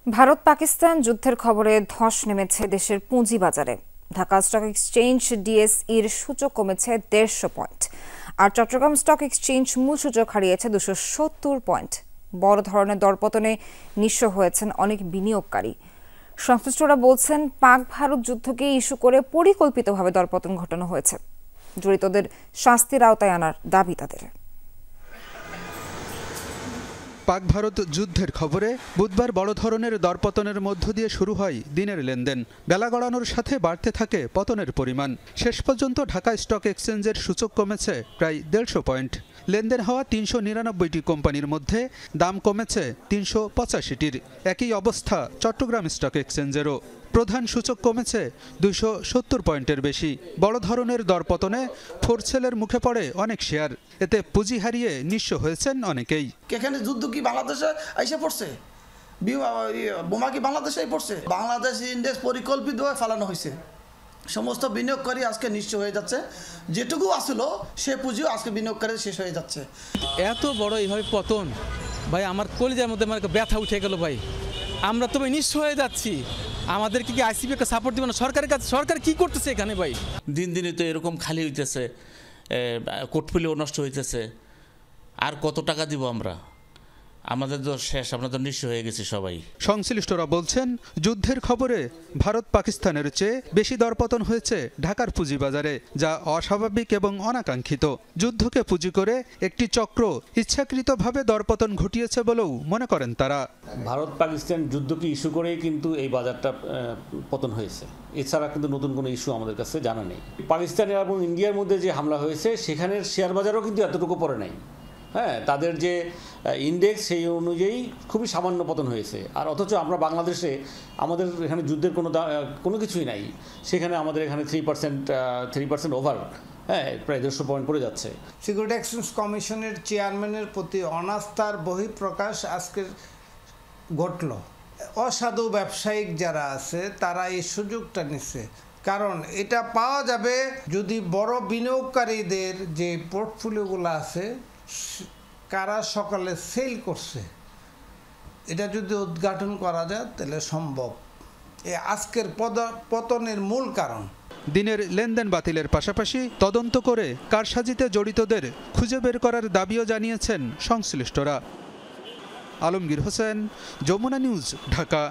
ভারত পাকিস্তান যুদ্ধের খবরে ধস নেমেছে দেশের পুঁজিবাজারে। ঢাকা স্টক এক্সচেঞ্জ ডিএসইর সূচক কমেছে 150 পয়েন্ট, আর চট্টগ্রাম স্টক এক্সচেঞ্জ মূল সূচক হারিয়েছে 270 পয়েন্ট। বড় ধরনের দরপতনে নিঃস্ব হয়েছেন অনেক বিনিয়োগকারী। সংশ্লিষ্টরা বলছেন, পাক ভারত যুদ্ধকে ইস্যু করে পরিকল্পিতভাবে দরপতন ঘটানো হয়েছে। জড়িতদের শাস্তির আওতায় আনার দাবি তাদের। পাক ভারত যুদ্ধের খবরে বুধবার বড় ধরনের দরপতনের মধ্য দিয়ে শুরু হয় দিনের লেনদেন। বেলা গড়ানোর সাথে বাড়তে থাকে পতনের পরিমাণ। শেষ পর্যন্ত ঢাকা স্টক এক্সচেঞ্জের সূচক কমেছে প্রায় 150 পয়েন্ট। লেনদেন হওয়া 399টি কোম্পানির মধ্যে দাম কমেছে 385টির। একই অবস্থা চট্টগ্রাম স্টক এক্সচেঞ্জেরও। প্রধান সূচক কমেছে 270 পয়েন্টের বেশি। বড় ধরনের দরপতনে ফোরসেলের মুখে পড়ে অনেক শেয়ার। এতে পুঁজি হারিয়ে নিঃস্ব হয়েছেন অনেকেই। এখানে যুদ্ধ কি বাংলাদেশে এসে পড়ছে? বোমা কি বাংলাদেশে পড়ছে? বাংলাদেশ ইন্ডেক্স পরিকল্পিতভাবে ফেলানো হয়েছে। সমস্ত বিনিয়োগকারী আজকে নিঃস্ব হয়ে যাচ্ছে। যেটুকু আসলো সে পুঁজিও আজকে বিনিয়োগকারী শেষ হয়ে যাচ্ছে। এত বড় এইভাবে পতন ভাই, আমার কলিজার মধ্যে আমার ব্যথা উঠে গেল ভাই। আমরা তো নিঃস্ব হয়ে যাচ্ছি। আমাদেরকে কি আইসিপি একটা সাপোর্ট দিবে না? সরকারের কাছে সরকার কি করতেছে এখানে ভাই? দিন দিনে তো এরকম খালি হইতেছে, পোর্টফোলিও নষ্ট হইতেছে। আর কত টাকা দিব আমরা? আমাদের তো শেষ, আমরা তো নিঃস্ব হয়ে গেছি সবাই। সংশ্লিষ্টরা বলছেন, যুদ্ধের খবরে ভারত পাকিস্তানের চেয়ে বেশি দরপতন হয়েছে ঢাকার পুঁজিবাজারে, যা অস্বাভাবিক এবং অনাকাঙ্ক্ষিত। যুদ্ধকে পুঁজি করে একটি চক্র ইচ্ছাকৃতভাবে দরপতন ঘটিয়েছে বলেও মনে করেন তারা। ভারত পাকিস্তান যুদ্ধকে ইস্যু করেই কিন্তু এই বাজারটা পতন হয়েছে। এছাড়া কিন্তু নতুন কোনো ইস্যু আমাদের কাছে জানা নেই। পাকিস্তান এবং ইন্ডিয়ার মধ্যে যে হামলা হয়েছে সেখানের শেয়ার বাজারও কিন্তু এতটুকু পড়ে নাই। হ্যাঁ, তাদের যে ইন্ডেক্স সেই অনুযায়ী খুবই সামান্য পতন হয়েছে। আর অথচ আমরা বাংলাদেশে আমাদের এখানে যুদ্ধের কোনো কিছুই নাই, সেখানে আমাদের এখানে 3% ওভার, হ্যাঁ, প্রায় 150 পয়েন্ট পড়ে যাচ্ছে। সিকিউরিটি এক্সচেঞ্জ কমিশনের চেয়ারম্যানের প্রতি অনাস্থার বহিঃপ্রকাশ আজকে ঘটল। অসাধু ব্যবসায়িক যারা আছে তারা এই সুযোগটা নিচ্ছে, কারণ এটা পাওয়া যাবে যদি বড় বিনিয়োগকারীদের যে পোর্টফোলিওগুলো আছে কারা সকালে সেল করছে, এটা যদি উদ্ঘাটন করা যায় তাহলে সম্ভব। আজকের পতনের মূল কারণ। দিনের লেনদেন বাতিলের পাশাপাশি তদন্ত করে কারসাজিতে জড়িতদের খুঁজে বের করার দাবিও জানিয়েছেন সংশ্লিষ্টরা। আলমগীর হোসেন, যমুনা নিউজ, ঢাকা।